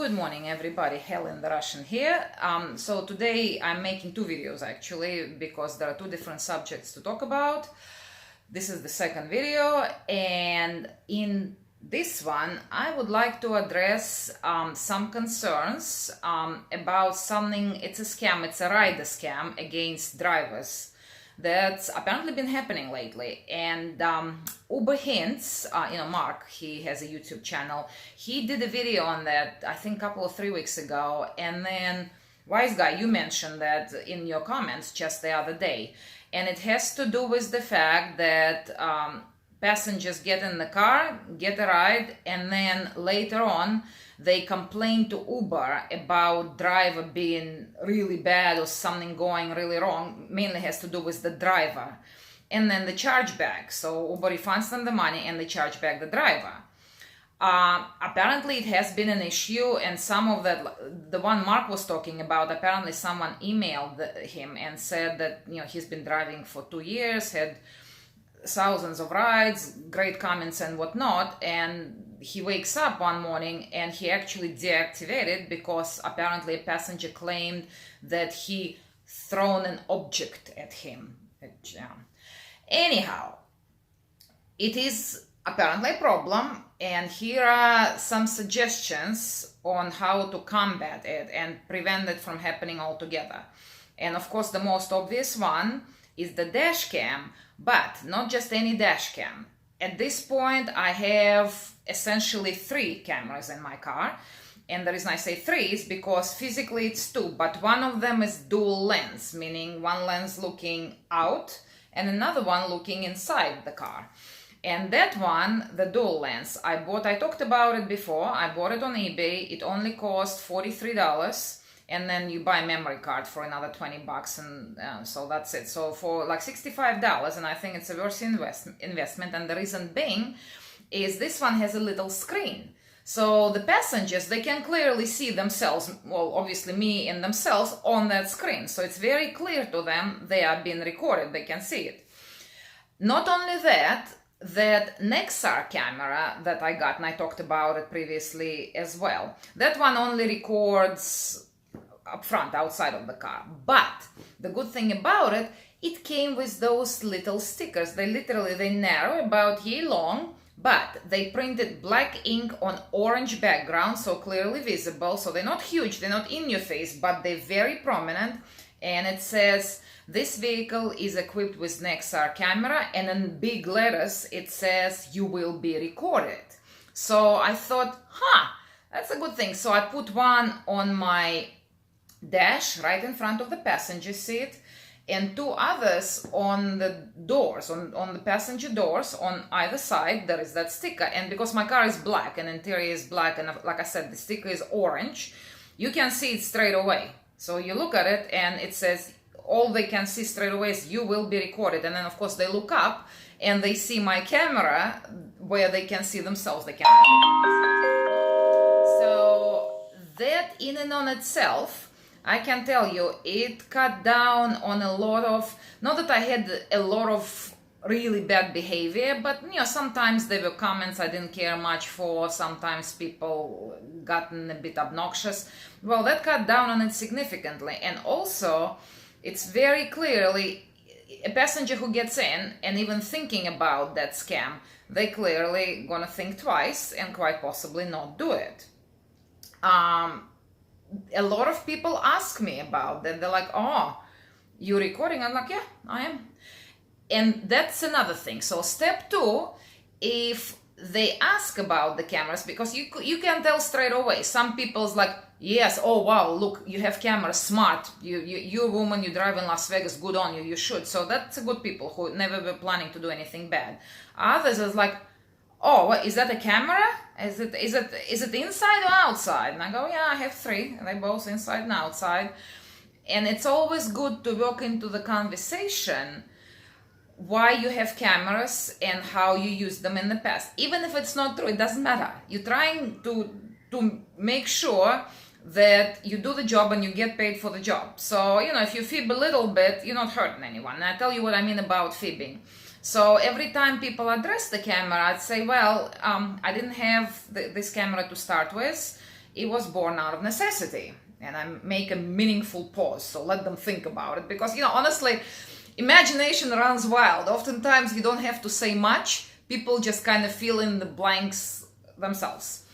Good morning, everybody. Helen the Russian here. So today I'm making two videos actually because there are two different subjects to talk about. This is the second video, and in this one I would like to address some concerns about something. It's a scam, it's a rider scam against drivers that's apparently been happening lately. And Uber Hints, Mark, he has a YouTube channel. He did a video on that, I think, a couple of 3 weeks ago. And then, Wise Guy, you mentioned that in your comments just the other day. And it has to do with the fact that passengers get in the car, get a ride, and then later on they complain to Uber about driver being really bad or something going really wrong. Mainly has to do with the driver. And then the chargeback. So Uber refunds them the money and they charge back the driver. Apparently it has been an issue, and some of the one Mark was talking about, apparently someone emailed him and said that he's been driving for 2 years, had thousands of rides, great comments and whatnot, and he wakes up one morning and he actually deactivated because apparently a passenger claimed that he thrown an object at him. Anyhow, it is apparently a problem, and here are some suggestions on how to combat it and prevent it from happening altogether. And of course the most obvious one is the dash cam, but not just any dash cam. At this point I have essentially 3 cameras in my car, and the reason I say 3 is because physically it's 2, but one of them is dual lens, meaning one lens looking out and another one looking inside the car. And that one, the dual lens, I talked about it before, I bought it on eBay. It only cost $43, and then you buy a memory card for another $20, and so that's it. So for like $65, and I think it's a worth investment. And the reason being is this one has a little screen. So the passengers, they can clearly see themselves, well, obviously me and themselves on that screen. So it's very clear to them they are being recorded, they can see it. Not only that Nexar camera that I got, and I talked about it previously as well, that one only records up front, outside of the car. But the good thing about it, it came with those little stickers. They narrow, about yay long, but they printed black ink on orange background, so clearly visible. So they're not huge, they're not in your face, but they're very prominent. And it says, this vehicle is equipped with Nexar camera, and in big letters it says, you will be recorded. So I thought, that's a good thing. So I put one on my dash right in front of the passenger seat, and 2 others on the doors, on the passenger doors on either side. There is that sticker, and because my car is black and interior is black, and like I said, the sticker is orange, you can see it straight away. So you look at it and it says, all they can see straight away is you will be recorded. And then of course they look up and they see my camera where they can see themselves. They can. So that in and on itself, I can tell you, it cut down on a lot of, not that I had a lot of really bad behavior, but sometimes there were comments I didn't care much for, sometimes people gotten a bit obnoxious. Well, that cut down on it significantly. And also, it's very clearly a passenger who gets in and even thinking about that scam, they clearly gonna think twice and quite possibly not do it. A lot of people ask me about that. They're like, oh, you recording? I'm like, yeah, I am. And that's another thing. So step 2, if they ask about the cameras, because you can tell straight away. Some people's like, yes, oh wow, look, you have cameras, smart. You're a woman, you drive in Las Vegas, good on you, you should. So that's a good people who never were planning to do anything bad. Others is like, oh, what, is that a camera? Is it inside or outside? And I go, yeah, I have 3, and they're both inside and outside. And it's always good to walk into the conversation why you have cameras and how you used them in the past. Even if it's not true, it doesn't matter. You're trying to make sure that you do the job and you get paid for the job. So, if you fib a little bit, you're not hurting anyone. And I tell you what I mean about fibbing. So every time people address the camera, I'd say, well, I didn't have this camera to start with, It was born out of necessity. And I make a meaningful pause, so let them think about it. Because, honestly, imagination runs wild. Oftentimes you don't have to say much. People just kind of fill in the blanks themselves.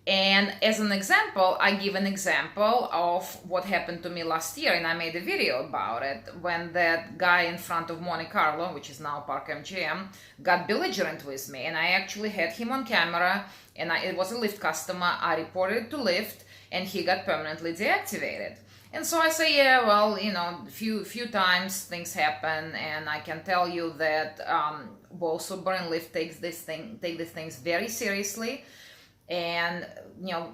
And as an example, I give an example of what happened to me last year, and I made a video about it, when that guy in front of Monte Carlo, which is now Park MGM, got belligerent with me. And I actually had him on camera, and it was a Lyft customer. I reported it to Lyft, and he got permanently deactivated. And so I say, yeah, well, few times things happen, and I can tell you that both Uber and Lyft take these things very seriously. And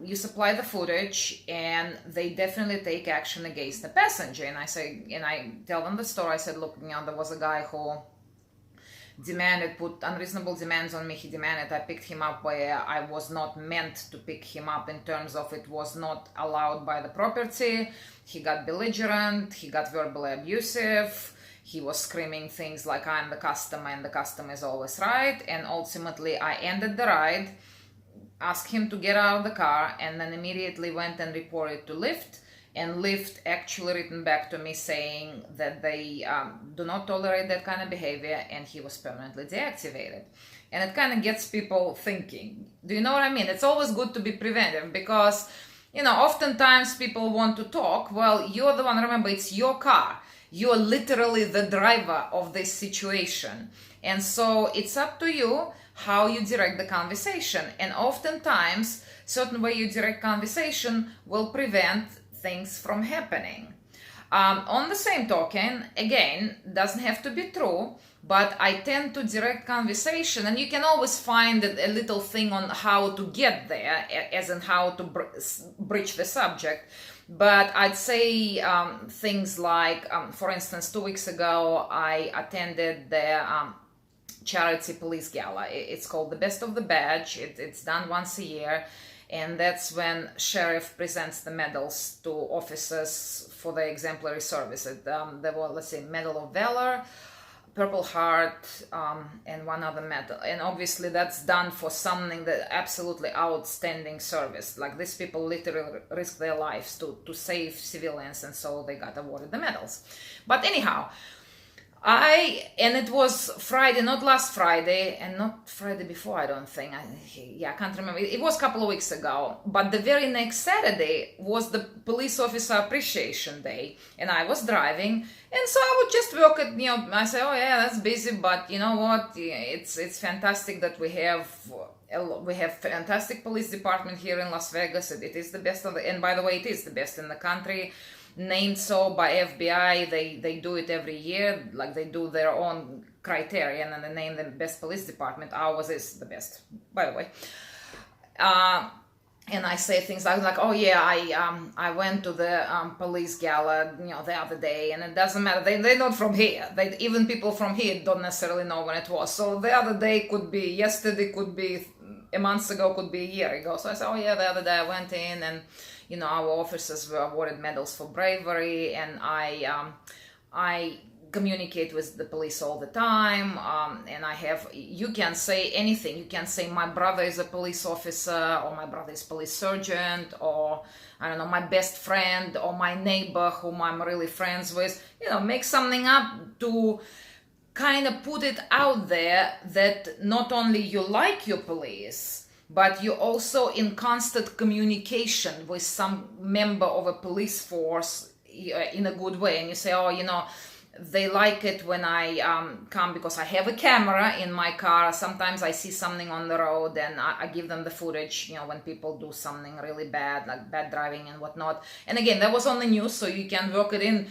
you supply the footage, and they definitely take action against the passenger. And I tell them the story. I said, look, there was a guy who put unreasonable demands on me. He demanded I picked him up where I was not meant to pick him up, in terms of it was not allowed by the property. He got belligerent, he got verbally abusive, he was screaming things like, I'm the customer and the customer is always right. And ultimately I ended the ride, asked him to get out of the car, and then immediately went and reported to Lyft. And Lyft actually written back to me saying that they do not tolerate that kind of behavior, and he was permanently deactivated. And it kind of gets people thinking. Do you know what I mean? It's always good to be preventive, because oftentimes people want to talk. Well, you're the one, remember, it's your car. You're literally the driver of this situation. And so it's up to you how you direct the conversation. And oftentimes, certain way you direct conversation will prevent things from happening. On the same token, again, doesn't have to be true, but I tend to direct conversation, and you can always find a little thing on how to get there, as in how to bridge the subject. But I'd say things like, for instance, 2 weeks ago, I attended the charity police gala. It's called the Best of the Badge. It's done once a year. And that's when sheriff presents the medals to officers for their exemplary service. There were, let's say, Medal of Valor, Purple Heart, and one other medal. And obviously that's done for something that absolutely outstanding service. Like, these people literally risk their lives to save civilians, and so they got awarded the medals. But anyhow, and it was Friday, not last Friday, and not Friday before, I don't think. I can't remember. It was a couple of weeks ago. But the very next Saturday was the Police Officer Appreciation Day, and I was driving, and so I would just work at, I say, oh yeah, that's busy, but you know what? It's fantastic that we have fantastic police department here in Las Vegas. It is the best and by the way, it is the best in the country. Named so by FBI. They do it every year, like they do their own criterion, and they name the best police department. Ours is the best, by the way. And I say things like, oh yeah, I went to the police gala, the other day, and it doesn't matter. They're not from here. Even people from here don't necessarily know when it was. So the other day could be yesterday, could be a month ago, could be a year ago. So I say, oh yeah, the other day I went in, and our officers were awarded medals for bravery, and I communicate with the police all the time, and you can say anything. You can say my brother is a police officer, or my brother is police sergeant, or I don't know, my best friend, or my neighbor whom I'm really friends with. Make something up to kind of put it out there that not only you like your police, but you're also in constant communication with some member of a police force in a good way. And you say, oh, they like it when I come because I have a camera in my car. Sometimes I see something on the road, and I give them the footage, when people do something really bad, like bad driving and whatnot. And again, that was on the news, so you can work it in.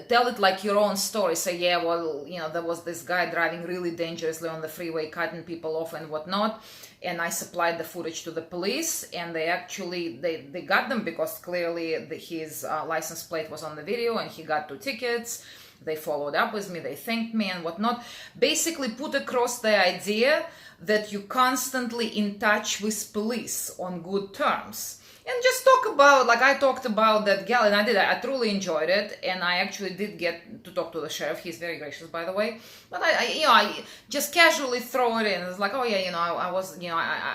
Tell it like your own story. Say, yeah, well, there was this guy driving really dangerously on the freeway, cutting people off and whatnot, and I supplied the footage to the police, and they actually they got them, because clearly his license plate was on the video, and he got 2 tickets. They followed up with me, they thanked me and whatnot. Basically put across the idea that you're constantly in touch with police on good terms. And just talk about, like I talked about that gal, and I truly enjoyed it, and I actually did get to talk to the sheriff. He's very gracious, by the way. But I just casually throw it in. It's like, oh yeah,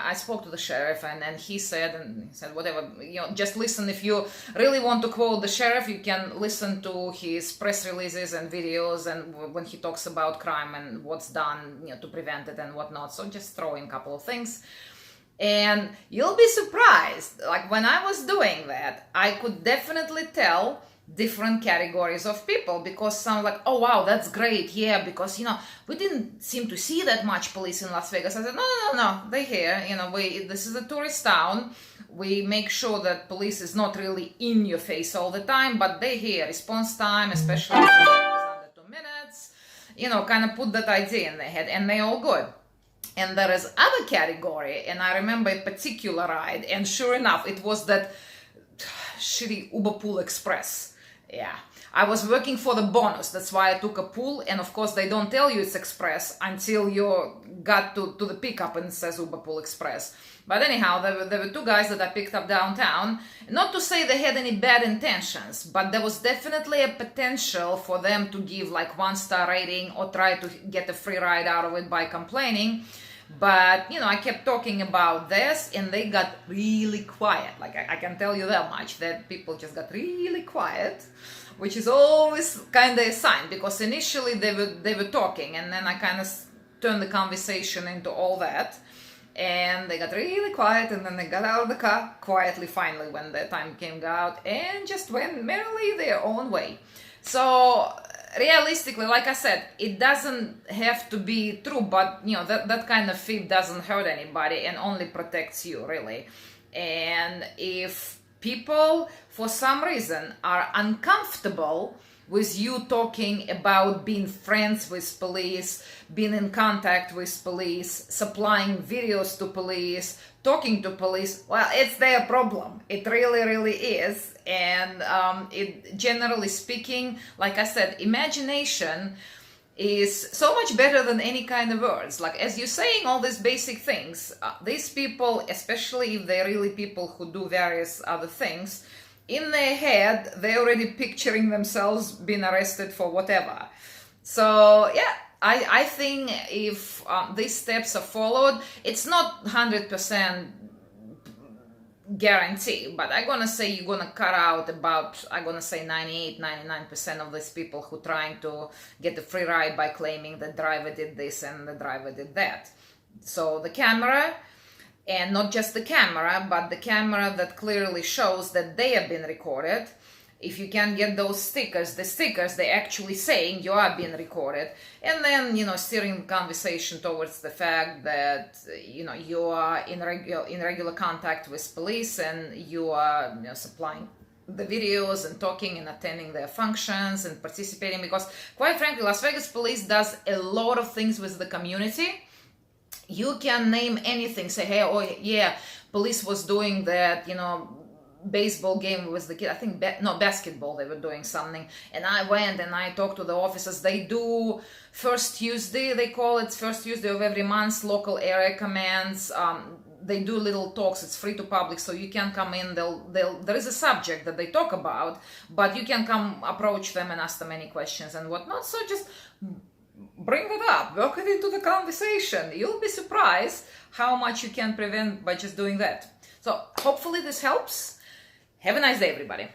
I spoke to the sheriff, and he said whatever, just listen. If you really want to quote the sheriff, you can listen to his press releases and videos, and when he talks about crime and what's done, to prevent it and whatnot. So just throw in a couple of things. And you'll be surprised, like when I was doing that, I could definitely tell different categories of people, because some like, oh wow, that's great, yeah, because we didn't seem to see that much police in Las Vegas. I said, no, they're here, this is a tourist town. We make sure that police is not really in your face all the time, but they're here. Response time, especially if it's under 2 minutes, kind of put that idea in their head, and they're all good. And there is other category, and I remember a particular ride, and sure enough, it was that shitty Uber Pool Express. Yeah, I was working for the bonus, that's why I took a pool, and of course they don't tell you it's express until you got to the pickup and it says Uber Pool Express. But anyhow, there were two guys that I picked up downtown. Not to say they had any bad intentions, but there was definitely a potential for them to give like 1-star rating or try to get a free ride out of it by complaining. But, I kept talking about this, and they got really quiet. Like, I can tell you that much, that people just got really quiet, which is always kind of a sign, because initially they were talking, and then I kind of turned the conversation into all that, and they got really quiet, and then they got out of the car quietly finally when the time came out, and just went merrily their own way. So realistically, like I said, it doesn't have to be true, but that kind of feed doesn't hurt anybody and only protects you, really. And if people for some reason are uncomfortable with you talking about being friends with police, being in contact with police, supplying videos to police, talking to police, well, it's their problem. It really, really is. And it, generally speaking, like I said, imagination is so much better than any kind of words. Like, as you're saying all these basic things, these people, especially if they're really people who do various other things, in their head, they're already picturing themselves being arrested for whatever. So, yeah, I think if these steps are followed, it's not 100% guarantee, but I'm gonna say you're gonna cut out about, I'm gonna say 98-99% of these people who trying to get a free ride by claiming the driver did this and the driver did that. So the camera, and not just the camera, but the camera that clearly shows that they have been recorded. If you can get those stickers, they're actually saying you are being recorded. And then, steering the conversation towards the fact that, you are in regular contact with police, and you are, supplying the videos and talking and attending their functions and participating. Because, quite frankly, Las Vegas police does a lot of things with the community. You can name anything, say, hey, oh yeah, police was doing that, baseball game with the kid, I think, basketball, they were doing something, and I went and I talked to the officers. They do first Tuesday, they call it first Tuesday of every month, local area commands. They do little talks, it's free to public, so you can come in, there is a subject that they talk about, but you can come approach them and ask them any questions and whatnot. So just bring it up, work it into the conversation. You'll be surprised how much you can prevent by just doing that. So hopefully this helps. Have a nice day, everybody.